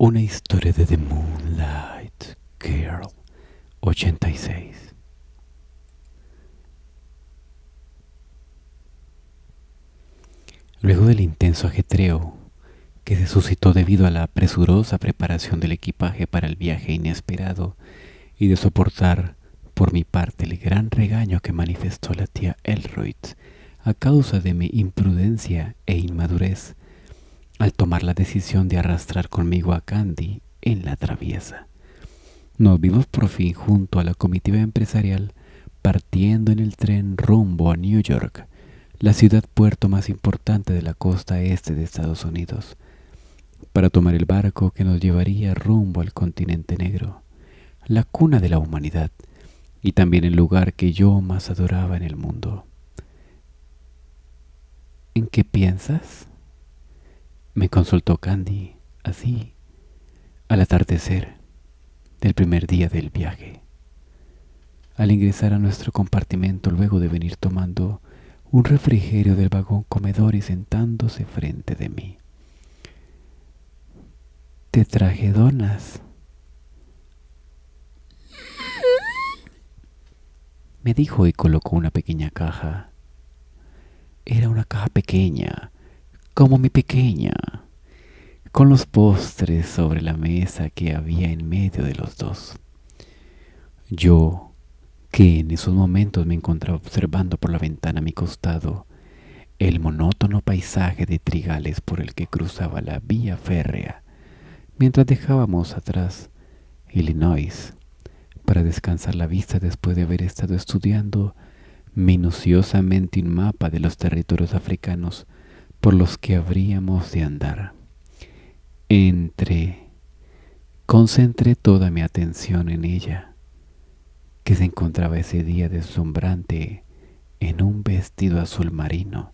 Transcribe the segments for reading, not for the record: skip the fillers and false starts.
Una historia de The Moonlight Girl 86. Luego del intenso ajetreo que se suscitó debido a la presurosa preparación del equipaje para el viaje inesperado y de soportar por mi parte el gran regaño que manifestó la tía Elroyd a causa de mi imprudencia e inmadurez al tomar la decisión de arrastrar conmigo a Candy en la traviesa, nos vimos por fin junto a la comitiva empresarial partiendo en el tren rumbo a New York, la ciudad puerto más importante de la costa este de Estados Unidos, para tomar el barco que nos llevaría rumbo al continente negro, la cuna de la humanidad y también el lugar que yo más adoraba en el mundo. ¿En qué piensas?, me consultó Candy, así, al atardecer del primer día del viaje, al ingresar a nuestro compartimento luego de venir tomando un refrigerio del vagón comedor y sentándose frente de mí. Te traje donas, me dijo y colocó una pequeña caja. Era una caja pequeña, como mi pequeña, con los postres sobre la mesa que había en medio de los dos. Yo, que en esos momentos me encontraba observando por la ventana a mi costado el monótono paisaje de trigales por el que cruzaba la vía férrea, mientras dejábamos atrás Illinois para descansar la vista después de haber estado estudiando minuciosamente un mapa de los territorios africanos por los que habríamos de andar. Concentré toda mi atención en ella, que se encontraba ese día deslumbrante en un vestido azul marino,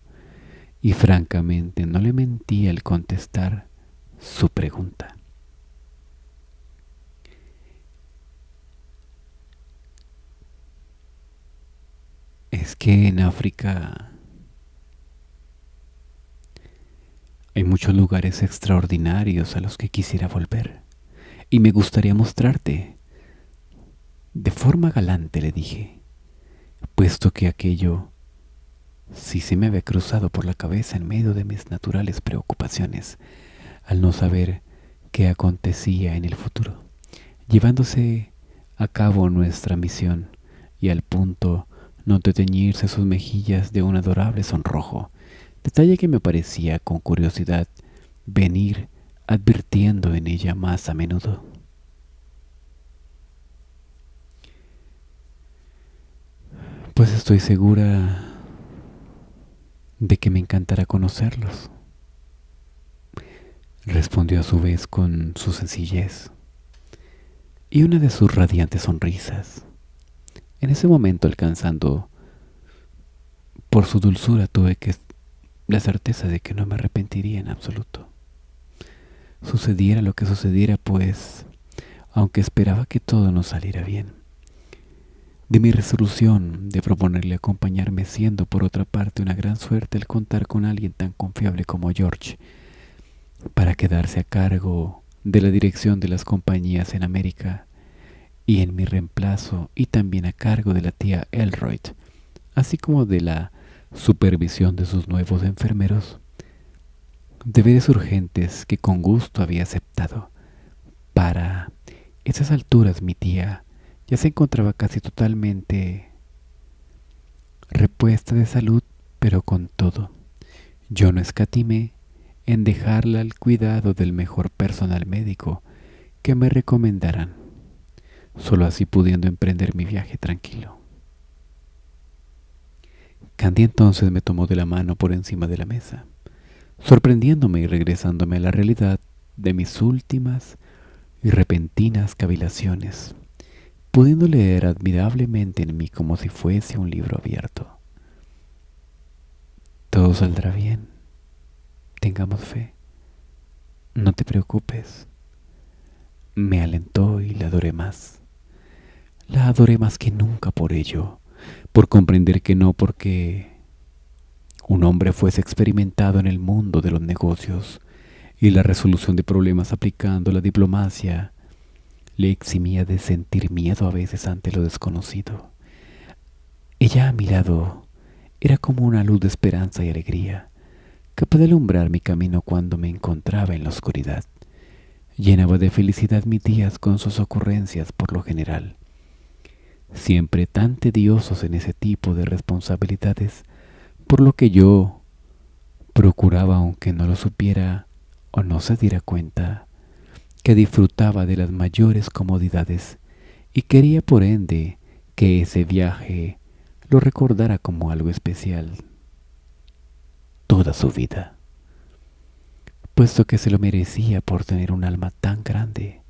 y francamente no le mentí al contestar su pregunta. Es que en África hay muchos lugares extraordinarios a los que quisiera volver, y me gustaría mostrarte. De forma galante le dije, puesto que aquello sí se me había cruzado por la cabeza en medio de mis naturales preocupaciones, al no saber qué acontecía en el futuro, llevándose a cabo nuestra misión, y al punto no de teñirse sus mejillas de un adorable sonrojo, detalle que me parecía con curiosidad venir advirtiendo en ella más a menudo. Pues estoy segura de que me encantará conocerlos, respondió a su vez con su sencillez y una de sus radiantes sonrisas. En ese momento, alcanzando por su dulzura, tuve la certeza de que no me arrepentiría en absoluto. Sucediera lo que sucediera, pues, aunque esperaba que todo nos saliera bien, de mi resolución de proponerle acompañarme, siendo por otra parte una gran suerte el contar con alguien tan confiable como George para quedarse a cargo de la dirección de las compañías en América y en mi reemplazo, y también a cargo de la tía Elroyd, así como de la supervisión de sus nuevos enfermeros, deberes urgentes que con gusto había aceptado. Para esas alturas mi tía ya se encontraba casi totalmente repuesta de salud, pero con todo, yo no escatimé en dejarla al cuidado del mejor personal médico que me recomendaran, solo así pudiendo emprender mi viaje tranquilo. Candy entonces me tomó de la mano por encima de la mesa, sorprendiéndome y regresándome a la realidad de mis últimas y repentinas cavilaciones, pudiendo leer admirablemente en mí como si fuese un libro abierto. Todo saldrá bien, tengamos fe, no te preocupes. Me alentó y la adoré más. La adoré más que nunca por ello, por comprender que no porque un hombre fuese experimentado en el mundo de los negocios, y la resolución de problemas aplicando la diplomacia le eximía de sentir miedo a veces ante lo desconocido. Ella a mi lado era como una luz de esperanza y alegría, capaz de alumbrar mi camino cuando me encontraba en la oscuridad. Llenaba de felicidad mis días con sus ocurrencias por lo general, siempre tan tediosos en ese tipo de responsabilidades, por lo que yo procuraba, aunque no lo supiera o no se diera cuenta, que disfrutaba de las mayores comodidades y quería por ende que ese viaje lo recordara como algo especial toda su vida, puesto que se lo merecía por tener un alma tan grande,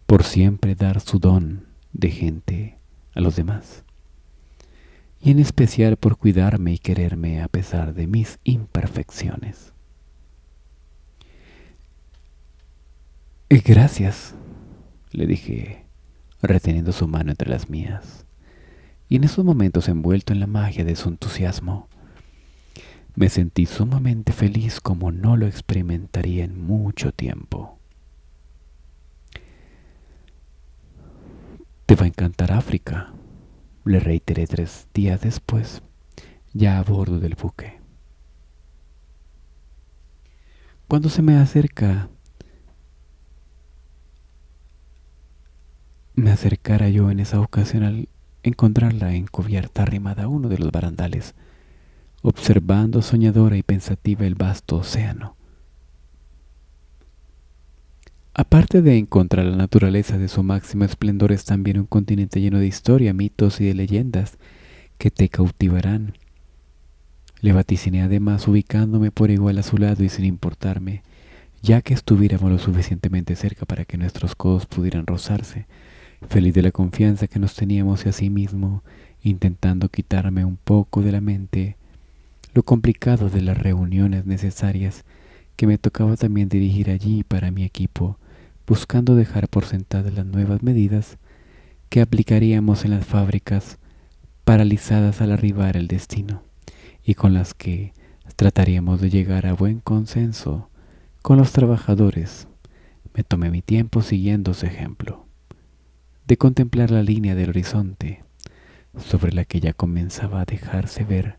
por siempre dar su don de gente a los demás, y en especial por cuidarme y quererme a pesar de mis imperfecciones. Gracias, le dije, reteniendo su mano entre las mías, y en esos momentos envuelto en la magia de su entusiasmo, me sentí sumamente feliz como no lo experimentaría en mucho tiempo. Te va a encantar África, le reiteré 3 días después, ya a bordo del buque. Cuando se me acercara yo en esa ocasión al encontrarla encubierta arrimada a uno de los barandales, observando soñadora y pensativa el vasto océano. Aparte de encontrar la naturaleza de su máximo esplendor, es también un continente lleno de historia, mitos y de leyendas que te cautivarán. Le vaticiné además ubicándome por igual a su lado y sin importarme, ya que estuviéramos lo suficientemente cerca para que nuestros codos pudieran rozarse, feliz de la confianza que nos teníamos y asimismo intentando quitarme un poco de la mente lo complicado de las reuniones necesarias que me tocaba también dirigir allí para mi equipo, buscando dejar por sentadas las nuevas medidas que aplicaríamos en las fábricas paralizadas al arribar al destino y con las que trataríamos de llegar a buen consenso con los trabajadores. Me tomé mi tiempo siguiendo su ejemplo, de contemplar la línea del horizonte sobre la que ya comenzaba a dejarse ver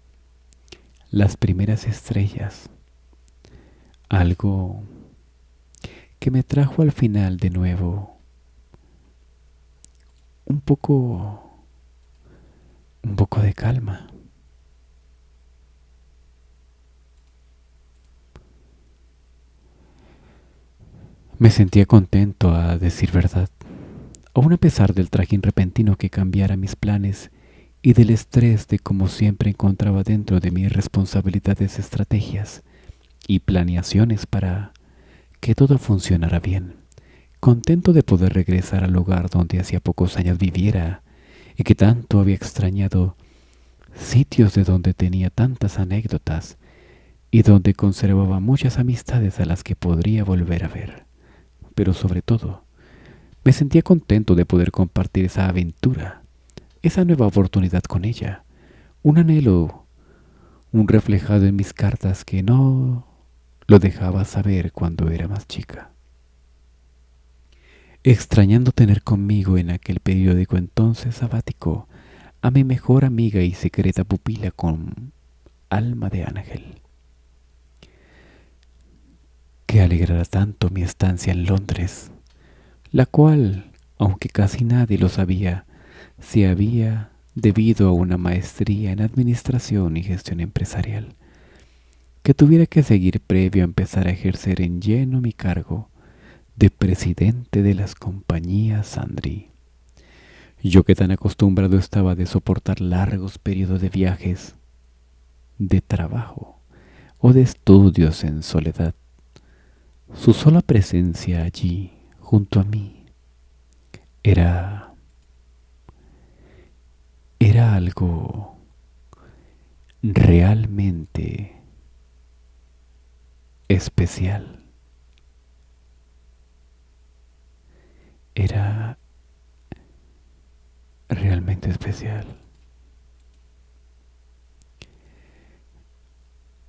las primeras estrellas, algo que me trajo al final de nuevo un poco de calma. Me sentía contento, a decir verdad, aun a pesar del trajín repentino que cambiara mis planes y del estrés de como siempre encontraba dentro de mis responsabilidades estrategias y planeaciones para que todo funcionara bien. Contento de poder regresar al lugar donde hacía pocos años viviera y que tanto había extrañado, sitios de donde tenía tantas anécdotas y donde conservaba muchas amistades a las que podría volver a ver. Pero sobre todo, me sentía contento de poder compartir esa aventura, esa nueva oportunidad con ella, un anhelo, un reflejado en mis cartas que no lo dejaba saber cuando era más chica. Extrañando tener conmigo en aquel periódico entonces sabático a mi mejor amiga y secreta pupila con alma de ángel, que alegrara tanto mi estancia en Londres, la cual, aunque casi nadie lo sabía, se había debido a una maestría en administración y gestión empresarial, que tuviera que seguir previo a empezar a ejercer en lleno mi cargo de presidente de las compañías Sandry. Yo que tan acostumbrado estaba de soportar largos periodos de viajes, de trabajo o de estudios en soledad, su sola presencia allí, junto a mí, era algo realmente especial. Era realmente especial.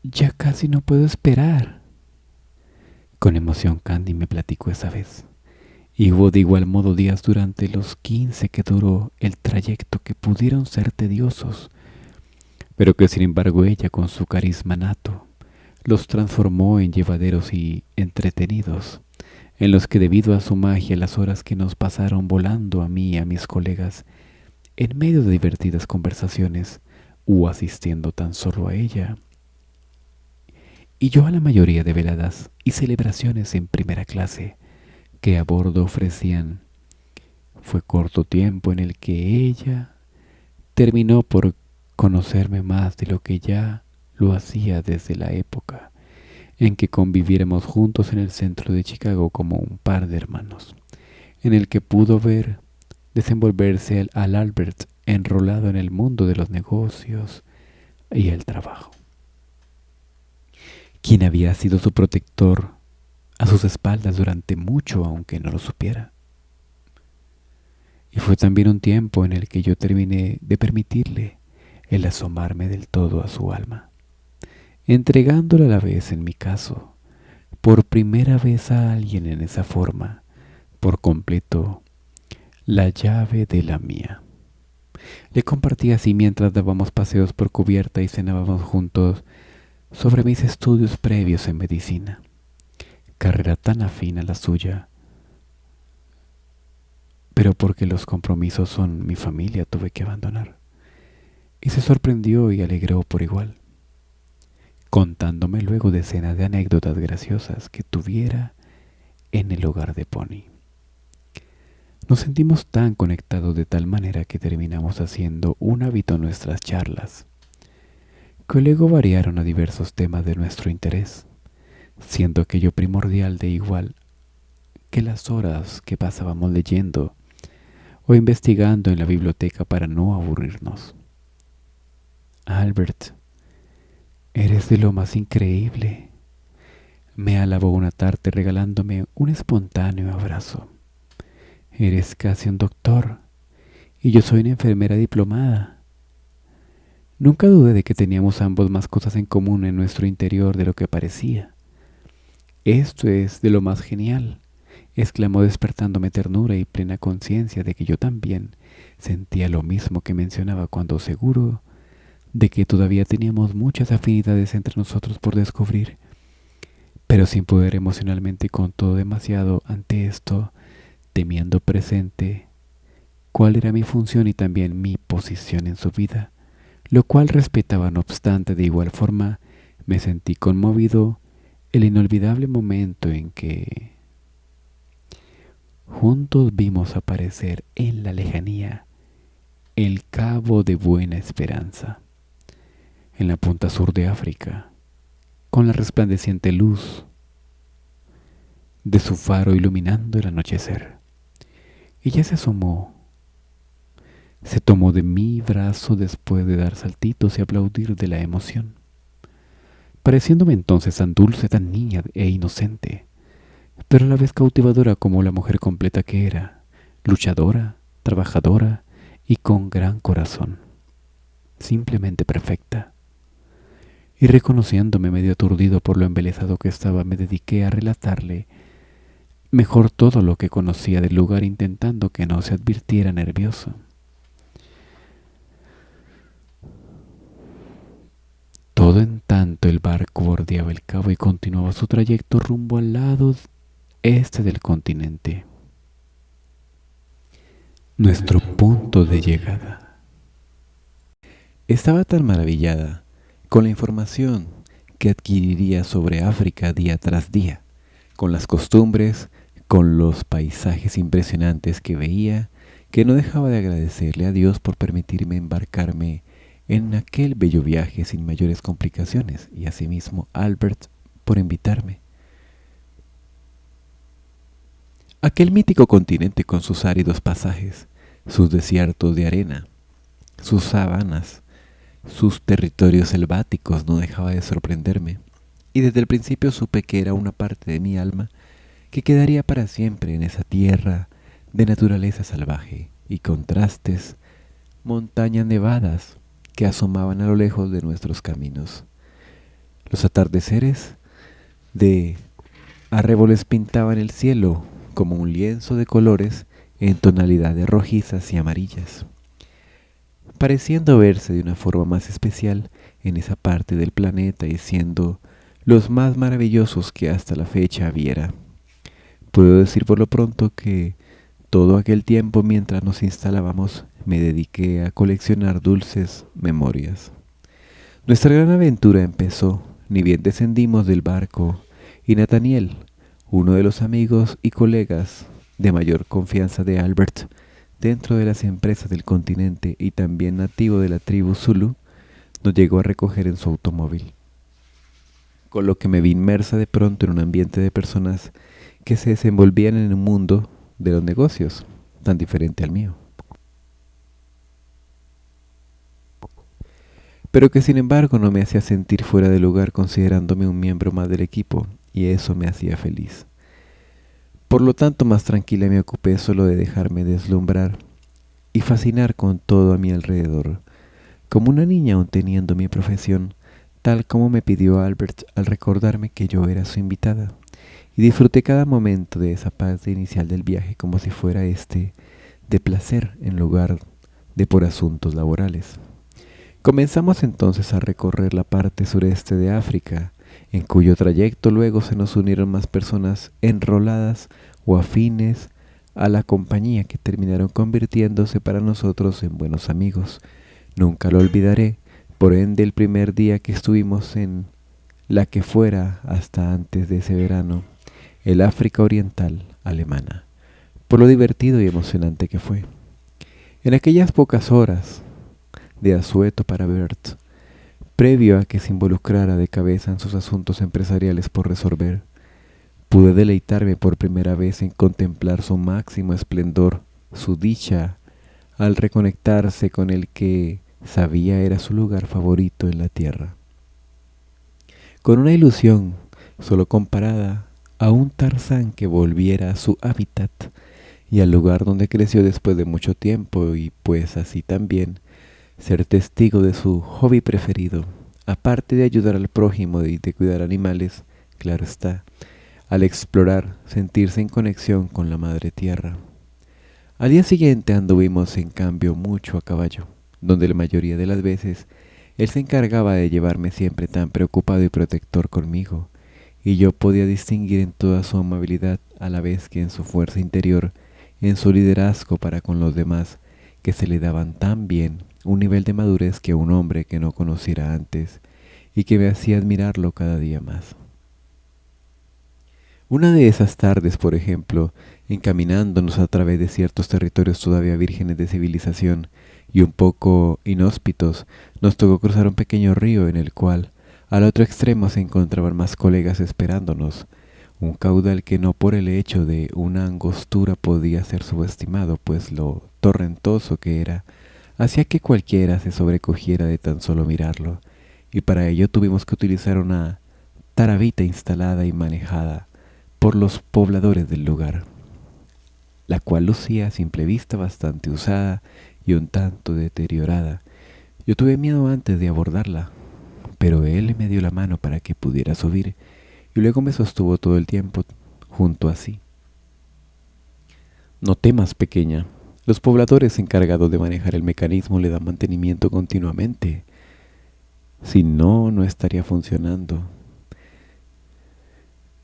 Ya casi no puedo esperar Con emoción Candy me platicó esa vez. Y hubo de igual modo días durante los 15 que duró el trayecto que pudieron ser tediosos, pero que sin embargo ella con su carisma nato los transformó en llevaderos y entretenidos, en los que debido a su magia las horas que nos pasaron volando a mí y a mis colegas, en medio de divertidas conversaciones, o asistiendo tan solo a ella, y yo a la mayoría de veladas y celebraciones en primera clase que a bordo ofrecían, fue corto tiempo en el que ella terminó por conocerme más de lo que ya lo hacía desde la época en que conviviéramos juntos en el centro de Chicago como un par de hermanos, en el que pudo ver desenvolverse al Albert enrolado en el mundo de los negocios y el trabajo, quien había sido su protector a sus espaldas durante mucho, aunque no lo supiera. Y fue también un tiempo en el que yo terminé de permitirle el asomarme del todo a su alma, entregándole a la vez, en mi caso, por primera vez a alguien en esa forma, por completo, la llave de la mía. Le compartí así mientras dábamos paseos por cubierta y cenábamos juntos sobre mis estudios previos en medicina, carrera tan afín a la suya, pero porque los compromisos son mi familia tuve que abandonar. Y se sorprendió y alegró por igual, contándome luego decenas de anécdotas graciosas que tuviera en el hogar de Pony. Nos sentimos tan conectados de tal manera que terminamos haciendo un hábito nuestras charlas, que luego variaron a diversos temas de nuestro interés, siendo aquello primordial de igual que las horas que pasábamos leyendo o investigando en la biblioteca para no aburrirnos. Albert, eres de lo más increíble, me alabó una tarde regalándome un espontáneo abrazo. Eres casi un doctor y yo soy una enfermera diplomada. Nunca dudé de que teníamos ambos más cosas en común en nuestro interior de lo que parecía. Esto es de lo más genial, exclamó despertándome ternura y plena conciencia de que yo también sentía lo mismo que mencionaba cuando seguro de que todavía teníamos muchas afinidades entre nosotros por descubrir, pero sin poder emocionalmente con todo demasiado ante esto, temiendo presente cuál era mi función y también mi posición en su vida, lo cual respetaba no obstante. De igual forma me sentí conmovido el inolvidable momento en que juntos vimos aparecer en la lejanía el Cabo de Buena Esperanza, en la punta sur de África, con la resplandeciente luz de su faro iluminando el anochecer. Ella se asomó, se tomó de mi brazo después de dar saltitos y aplaudir de la emoción, pareciéndome entonces tan dulce, tan niña e inocente, pero a la vez cautivadora como la mujer completa que era, luchadora, trabajadora y con gran corazón, simplemente perfecta. Y reconociéndome medio aturdido por lo embelesado que estaba, me dediqué a relatarle mejor todo lo que conocía del lugar, intentando que no se advirtiera nervioso. Todo en tanto el barco bordeaba el cabo y continuaba su trayecto rumbo al lado este del continente, nuestro punto de llegada. Estaba tan maravillada con la información que adquiriría sobre África día tras día, con las costumbres, con los paisajes impresionantes que veía, que no dejaba de agradecerle a Dios por permitirme embarcarme en aquel bello viaje sin mayores complicaciones, y asimismo a Albert por invitarme. Aquel mítico continente con sus áridos pasajes, sus desiertos de arena, sus sabanas, sus territorios selváticos no dejaba de sorprenderme, y desde el principio supe que era una parte de mi alma que quedaría para siempre en esa tierra de naturaleza salvaje y contrastes, montañas nevadas que asomaban a lo lejos de nuestros caminos, los atardeceres de Arreboles pintaban el cielo como un lienzo de colores en tonalidades rojizas y amarillas, pareciendo verse de una forma más especial en esa parte del planeta y siendo los más maravillosos que hasta la fecha viera. Puedo decir por lo pronto que todo aquel tiempo mientras nos instalábamos me dediqué a coleccionar dulces memorias. Nuestra gran aventura empezó, ni bien descendimos del barco, y Nathaniel, uno de los amigos y colegas de mayor confianza de Albert dentro de las empresas del continente y también nativo de la tribu Zulu, nos llegó a recoger en su automóvil, con lo que me vi inmersa de pronto en un ambiente de personas que se desenvolvían en un mundo de los negocios, tan diferente al mío, pero que sin embargo no me hacía sentir fuera de lugar considerándome un miembro más del equipo, y eso me hacía feliz. Por lo tanto, más tranquila me ocupé solo de dejarme deslumbrar y fascinar con todo a mi alrededor, como una niña aún teniendo mi profesión, tal como me pidió Albert al recordarme que yo era su invitada, y disfruté cada momento de esa parte inicial del viaje como si fuera de placer en lugar de por asuntos laborales. Comenzamos entonces a recorrer la parte sureste de África, en cuyo trayecto luego se nos unieron más personas enroladas o afines a la compañía que terminaron convirtiéndose para nosotros en buenos amigos. Nunca lo olvidaré, por ende el primer día que estuvimos en la que fuera hasta antes de ese verano, el África Oriental alemana, por lo divertido y emocionante que fue. En aquellas pocas horas de asueto para Bert, previo a que se involucrara de cabeza en sus asuntos empresariales por resolver, pude deleitarme por primera vez en contemplar su máximo esplendor, su dicha, al reconectarse con el que sabía era su lugar favorito en la tierra. Con una ilusión solo comparada a un Tarzán que volviera a su hábitat y al lugar donde creció después de mucho tiempo y pues así también ser testigo de su hobby preferido, aparte de ayudar al prójimo y de cuidar animales, claro está, al explorar, sentirse en conexión con la madre tierra. Al día siguiente anduvimos en cambio mucho a caballo, donde la mayoría de las veces él se encargaba de llevarme siempre tan preocupado y protector conmigo, y yo podía distinguir en toda su amabilidad a la vez que en su fuerza interior, en su liderazgo para con los demás, que se le daban tan bien un nivel de madurez que un hombre que no conociera antes y que me hacía admirarlo cada día más. Una de esas tardes, por ejemplo, encaminándonos a través de ciertos territorios todavía vírgenes de civilización y un poco inhóspitos, nos tocó cruzar un pequeño río en el cual, al otro extremo, se encontraban más colegas esperándonos, un caudal que no por el hecho de una angostura podía ser subestimado, pues lo torrentoso que era hacía que cualquiera se sobrecogiera de tan solo mirarlo, y para ello tuvimos que utilizar una tarabita instalada y manejada por los pobladores del lugar, la cual lucía a simple vista bastante usada y un tanto deteriorada. Yo tuve miedo antes de abordarla, pero él me dio la mano para que pudiera subir y luego me sostuvo todo el tiempo junto a sí. No temas, pequeña. Los pobladores encargados de manejar el mecanismo le dan mantenimiento continuamente. Si no, no estaría funcionando.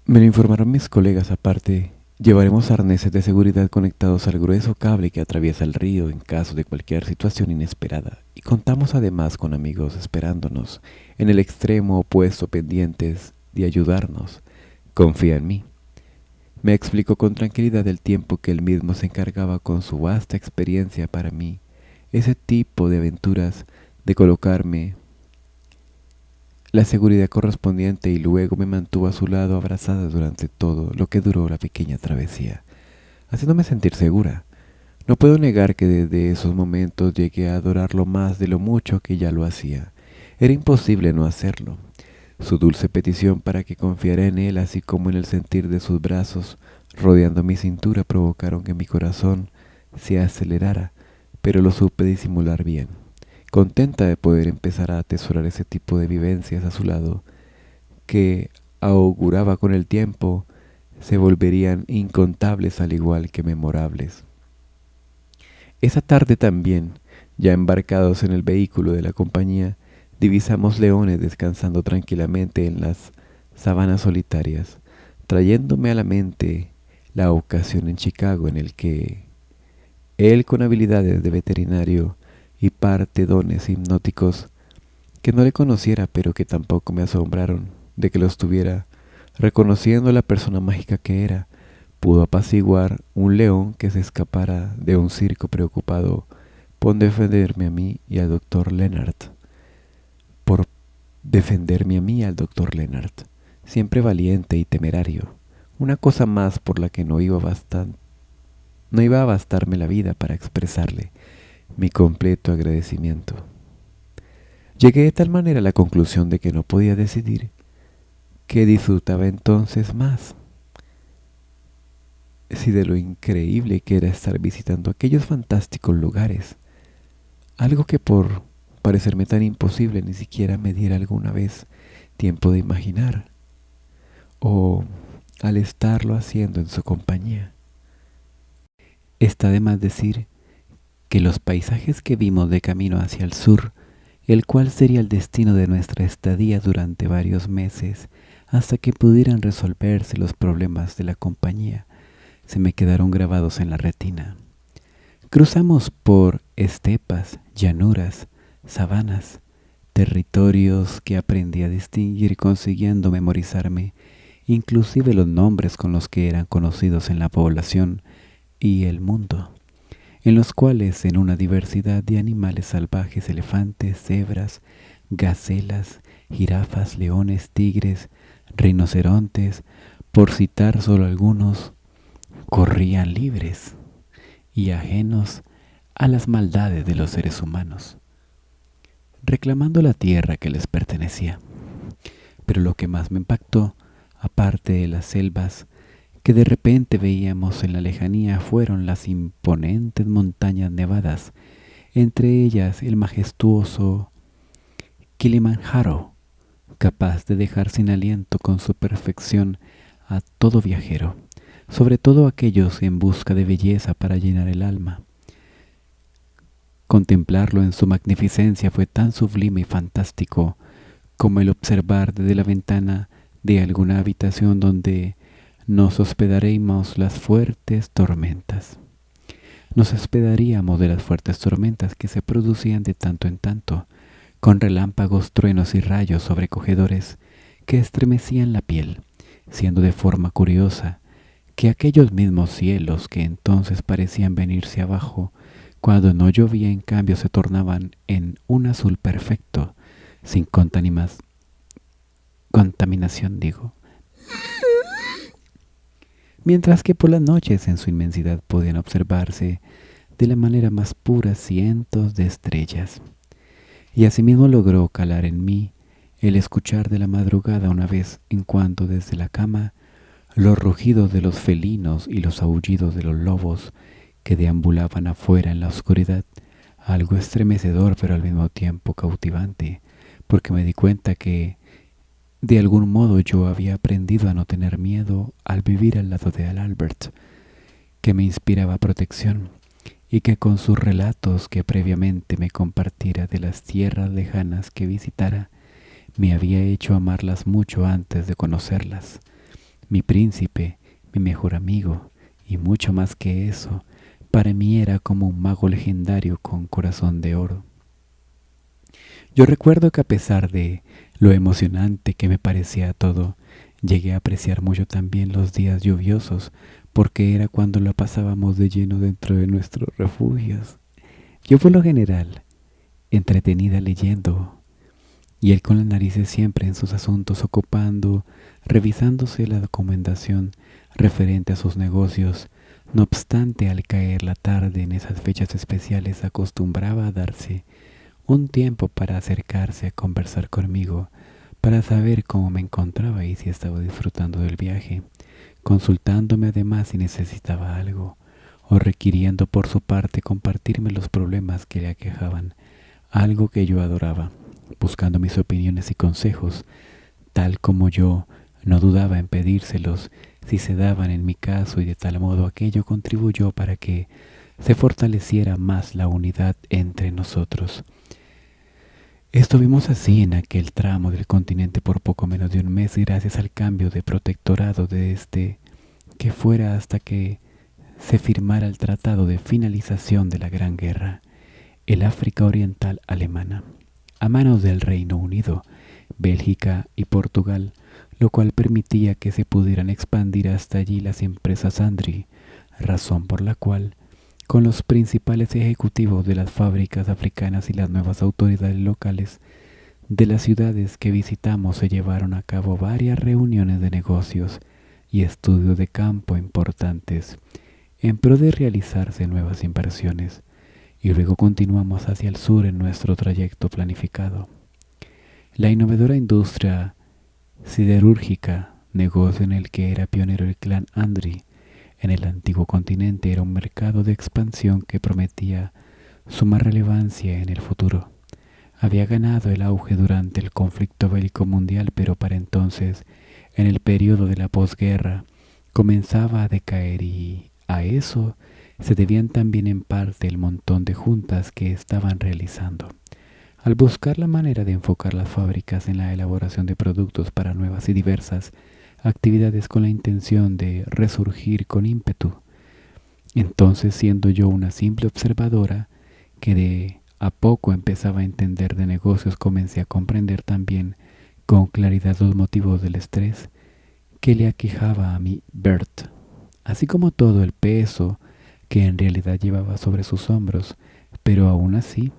Me lo informaron mis colegas aparte. Llevaremos arneses de seguridad conectados al grueso cable que atraviesa el río en caso de cualquier situación inesperada. Y contamos además con amigos esperándonos en el extremo opuesto pendientes de ayudarnos. Confía en mí. Me explicó con tranquilidad el tiempo que él mismo se encargaba con su vasta experiencia para mí, ese tipo de aventuras, de colocarme la seguridad correspondiente y luego me mantuvo a su lado abrazada durante todo lo que duró la pequeña travesía, haciéndome sentir segura. No puedo negar que desde esos momentos llegué a adorarlo más de lo mucho que ya lo hacía. Era imposible no hacerlo. Su dulce petición para que confiara en él, así como en el sentir de sus brazos rodeando mi cintura, provocaron que mi corazón se acelerara, pero lo supe disimular bien. Contenta de poder empezar a atesorar ese tipo de vivencias a su lado, que auguraba con el tiempo se volverían incontables al igual que memorables. Esa tarde también, ya embarcados en el vehículo de la compañía, divisamos leones descansando tranquilamente en las sabanas solitarias, trayéndome a la mente la ocasión en Chicago en el que él, con habilidades de veterinario y parte dones hipnóticos que no le conociera pero que tampoco me asombraron de que los tuviera, reconociendo la persona mágica que era, pudo apaciguar un león que se escapara de un circo preocupado por defenderme a mí y al doctor Leonard. Por defenderme a mí y al doctor Leonard, siempre valiente y temerario, una cosa más por la que no iba a bastarme la vida para expresarle mi completo agradecimiento. Llegué de tal manera a la conclusión de que no podía decidir qué disfrutaba entonces más, si de lo increíble que era estar visitando aquellos fantásticos lugares, algo que por parecerme tan imposible ni siquiera me diera alguna vez tiempo de imaginar, o al estarlo haciendo en su compañía. Está de más decir que los paisajes que vimos de camino hacia el sur, el cual sería el destino de nuestra estadía durante varios meses, hasta que pudieran resolverse los problemas de la compañía, se me quedaron grabados en la retina. Cruzamos por estepas, llanuras, sabanas, territorios que aprendí a distinguir consiguiendo memorizarme, inclusive los nombres con los que eran conocidos en la población y el mundo, en los cuales en una diversidad de animales salvajes, elefantes, cebras, gacelas, jirafas, leones, tigres, rinocerontes, por citar solo algunos, corrían libres y ajenos a las maldades de los seres humanos, reclamando la tierra que les pertenecía. Pero lo que más me impactó, aparte de las selvas que de repente veíamos en la lejanía, fueron las imponentes montañas nevadas, entre ellas el majestuoso Kilimanjaro, capaz de dejar sin aliento con su perfección a todo viajero, sobre todo aquellos en busca de belleza para llenar el alma. Contemplarlo en su magnificencia fue tan sublime y fantástico como el observar desde la ventana de alguna habitación donde nos hospedaríamos las fuertes tormentas. Nos hospedaríamos de las fuertes tormentas que se producían de tanto en tanto, con relámpagos, truenos y rayos sobrecogedores que estremecían la piel, siendo de forma curiosa que aquellos mismos cielos que entonces parecían venirse abajo, cuando no llovía en cambio se tornaban en un azul perfecto, sin contaminación, mientras que por las noches en su inmensidad podían observarse de la manera más pura cientos de estrellas. Y asimismo logró calar en mí el escuchar de la madrugada una vez en cuando desde la cama los rugidos de los felinos y los aullidos de los lobos que deambulaban afuera en la oscuridad, algo estremecedor pero al mismo tiempo cautivante, porque me di cuenta que de algún modo yo había aprendido a no tener miedo al vivir al lado de Albert, que me inspiraba protección, y que con sus relatos que previamente me compartiera de las tierras lejanas que visitara, me había hecho amarlas mucho antes de conocerlas. Mi príncipe, mi mejor amigo, y mucho más que eso, para mí era como un mago legendario con corazón de oro. Yo recuerdo que a pesar de lo emocionante que me parecía todo, llegué a apreciar mucho también los días lluviosos, porque era cuando la pasábamos de lleno dentro de nuestros refugios. Yo por lo general, entretenida leyendo, y él con las narices siempre en sus asuntos ocupando, revisándose la documentación referente a sus negocios. No obstante, al caer la tarde en esas fechas especiales acostumbraba a darse un tiempo para acercarse a conversar conmigo, para saber cómo me encontraba y si estaba disfrutando del viaje, consultándome además si necesitaba algo, o requiriendo por su parte compartirme los problemas que le aquejaban, algo que yo adoraba, buscando mis opiniones y consejos, tal como yo no dudaba en pedírselos si se daban en mi caso, y de tal modo aquello contribuyó para que se fortaleciera más la unidad entre nosotros. Estuvimos así en aquel tramo del continente por poco menos de un mes, gracias al cambio de protectorado de este que fuera hasta que se firmara el tratado de finalización de la Gran Guerra, el África Oriental Alemana, a manos del Reino Unido, Bélgica y Portugal, lo cual permitía que se pudieran expandir hasta allí las empresas Andri, razón por la cual, con los principales ejecutivos de las fábricas africanas y las nuevas autoridades locales de las ciudades que visitamos, se llevaron a cabo varias reuniones de negocios y estudios de campo importantes en pro de realizarse nuevas inversiones, y luego continuamos hacia el sur en nuestro trayecto planificado. La innovadora industria siderúrgica, negocio en el que era pionero el clan Andri en el antiguo continente, era un mercado de expansión que prometía suma relevancia en el futuro. Había ganado el auge durante el conflicto bélico mundial, pero para entonces, en el periodo de la posguerra, comenzaba a decaer, y a eso se debían también en parte el montón de juntas que estaban realizando. Al buscar la manera de enfocar las fábricas en la elaboración de productos para nuevas y diversas actividades con la intención de resurgir con ímpetu. Entonces, siendo yo una simple observadora que de a poco empezaba a entender de negocios, comencé a comprender también con claridad los motivos del estrés que le aquejaba a mi Bert, así como todo el peso que en realidad llevaba sobre sus hombros, pero aún así,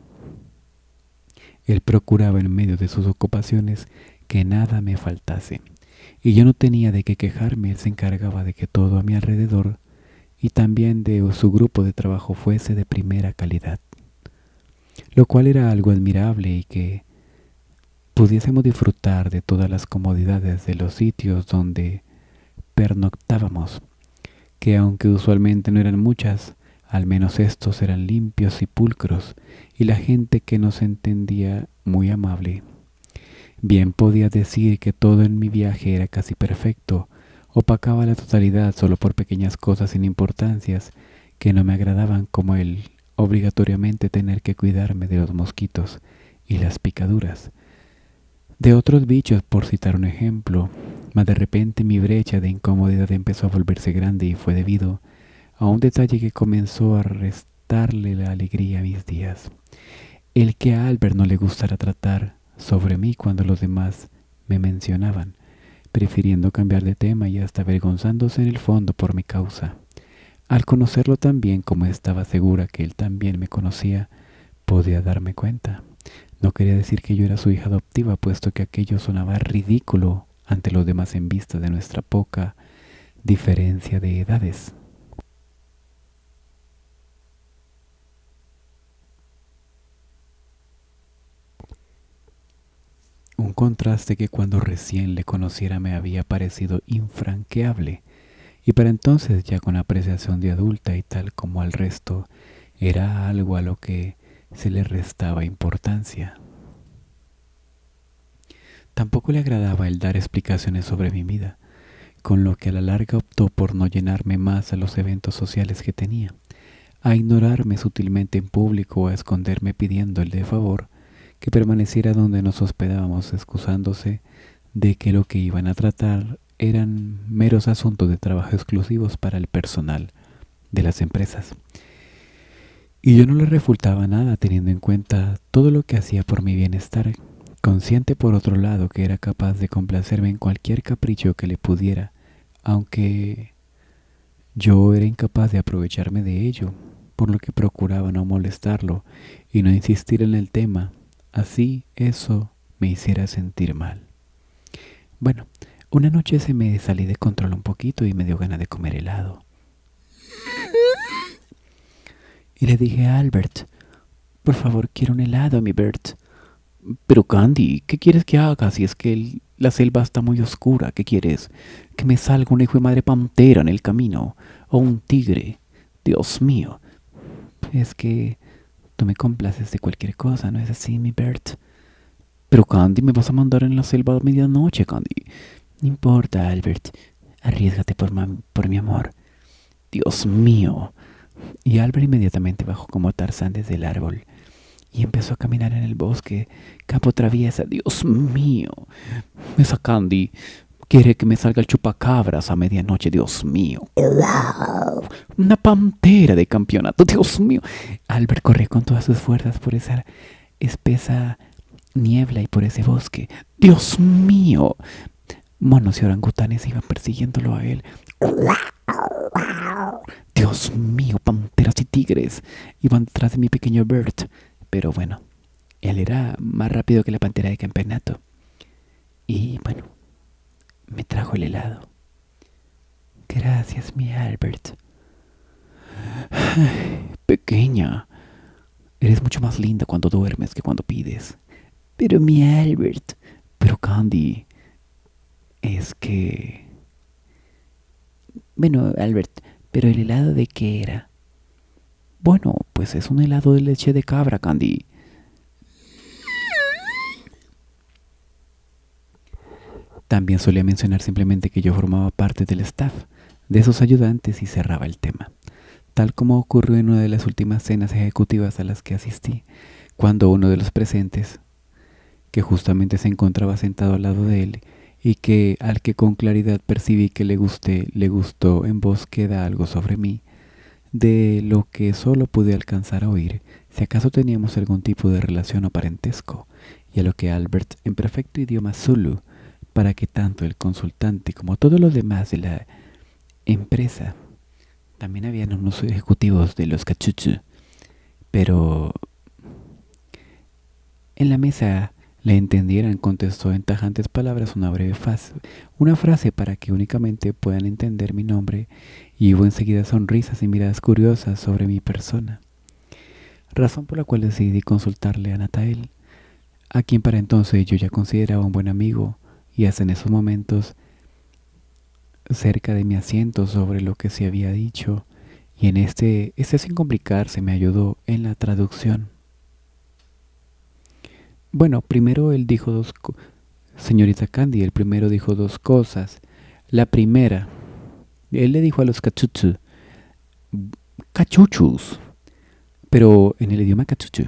él procuraba en medio de sus ocupaciones que nada me faltase, y yo no tenía de qué quejarme. Él se encargaba de que todo a mi alrededor y también de su grupo de trabajo fuese de primera calidad, lo cual era algo admirable, y que pudiésemos disfrutar de todas las comodidades de los sitios donde pernoctábamos, que aunque usualmente no eran muchas, al menos estos eran limpios y pulcros, y la gente que nos entendía muy amable. Bien podía decir que todo en mi viaje era casi perfecto, opacaba la totalidad solo por pequeñas cosas sin importancias que no me agradaban, como el obligatoriamente tener que cuidarme de los mosquitos y las picaduras de otros bichos, por citar un ejemplo. Mas de repente mi brecha de incomodidad empezó a volverse grande, y fue debido a un detalle que comenzó a restarle la alegría a mis días: el que a Albert no le gustara tratar sobre mí cuando los demás me mencionaban, prefiriendo cambiar de tema y hasta avergonzándose en el fondo por mi causa. Al conocerlo tan bien como estaba segura que él también me conocía, podía darme cuenta. No quería decir que yo era su hija adoptiva, puesto que aquello sonaba ridículo ante los demás en vista de nuestra poca diferencia de edades. Un contraste que cuando recién le conociera me había parecido infranqueable, y para entonces, ya con apreciación de adulta y tal como al resto, era algo a lo que se le restaba importancia. Tampoco le agradaba el dar explicaciones sobre mi vida, con lo que a la larga optó por no llenarme más a los eventos sociales que tenía, a ignorarme sutilmente en público o a esconderme pidiéndole de favor que permaneciera donde nos hospedábamos, excusándose de que lo que iban a tratar eran meros asuntos de trabajo exclusivos para el personal de las empresas. Y yo no le refutaba nada, teniendo en cuenta todo lo que hacía por mi bienestar, consciente por otro lado que era capaz de complacerme en cualquier capricho que le pudiera, aunque yo era incapaz de aprovecharme de ello, por lo que procuraba no molestarlo y no insistir en el tema, así eso me hiciera sentir mal. Bueno, una noche se me salí de control un poquito y me dio ganas de comer helado. Y le dije a Albert: por favor, quiero un helado, mi Bert. Pero Candy, ¿qué quieres que haga si es que la selva está muy oscura? ¿Qué quieres? ¿Que me salga una hijo de madre pantera en el camino? ¿O un tigre? Dios mío. Es que tú me complaces de cualquier cosa, ¿no es así, mi Bert? Pero Candy, me vas a mandar en la selva a medianoche, Candy. No importa, Albert. Arriésgate por mi amor. Dios mío. Y Albert inmediatamente bajó como Tarzán desde el árbol y empezó a caminar en el bosque, capo traviesa. Dios mío. Esa Candy quiere que me salga el chupacabras a medianoche. Dios mío. Una pantera de campeonato. Dios mío. Albert corría con todas sus fuerzas por esa espesa niebla y por ese bosque. Dios mío. Monos y orangutanes iban persiguiéndolo a él. Dios mío, panteras y tigres iban detrás de mi pequeño Bert. Pero bueno, él era más rápido que la pantera de campeonato. Y bueno, me trajo el helado. Gracias, mi Albert. Ay, pequeña, eres mucho más linda cuando duermes que cuando pides. Pero mi Albert, pero Candy, es que... Bueno, Albert, ¿pero el helado de qué era? Bueno, pues es un helado de leche de cabra, Candy. También solía mencionar simplemente que yo formaba parte del staff, de esos ayudantes, y cerraba el tema. Tal como ocurrió en una de las últimas cenas ejecutivas a las que asistí, cuando uno de los presentes, que justamente se encontraba sentado al lado de él, y al que con claridad percibí que le gustó en voz queda algo sobre mí, de lo que solo pude alcanzar a oír, si acaso teníamos algún tipo de relación o parentesco, y a lo que Albert, en perfecto idioma Zulu, para que tanto el consultante como todos los demás de la empresa, también habían unos ejecutivos de los Cachuchu, pero en la mesa le entendieran, contestó en tajantes palabras una frase para que únicamente puedan entender mi nombre, y hubo enseguida sonrisas y miradas curiosas sobre mi persona, razón por la cual decidí consultarle a Natael, a quien para entonces yo ya consideraba un buen amigo, y hasta en esos momentos cerca de mi asiento sobre lo que se había dicho, y en este sin complicarse me ayudó en la traducción. Bueno, primero él dijo señorita Candy, el primero dijo dos cosas. La primera, él le dijo a los cachuchus, pero en el idioma cachuchu.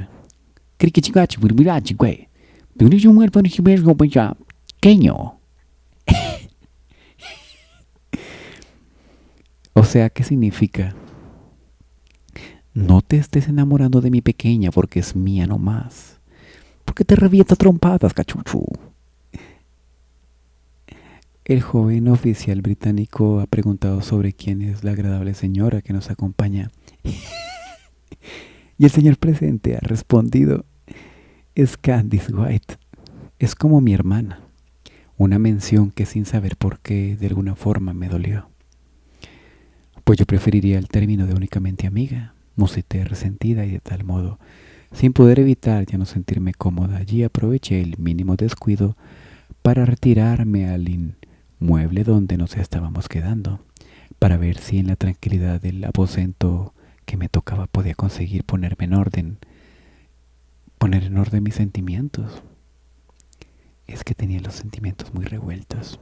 O sea, ¿qué significa? No te estés enamorando de mi pequeña porque es mía nomás. Porque te revienta trompadas, cachuchu. El joven oficial británico ha preguntado sobre quién es la agradable señora que nos acompaña. Y el señor presente ha respondido: es Candice White. Es como mi hermana. Una mención que sin saber por qué de alguna forma me dolió. Pues yo preferiría el término de únicamente amiga, musité resentida, y de tal modo, sin poder evitar ya no sentirme cómoda, allí aproveché el mínimo descuido para retirarme al inmueble donde nos estábamos quedando, para ver si en la tranquilidad del aposento que me tocaba podía conseguir poner en orden mis sentimientos. Es que tenía los sentimientos muy revueltos.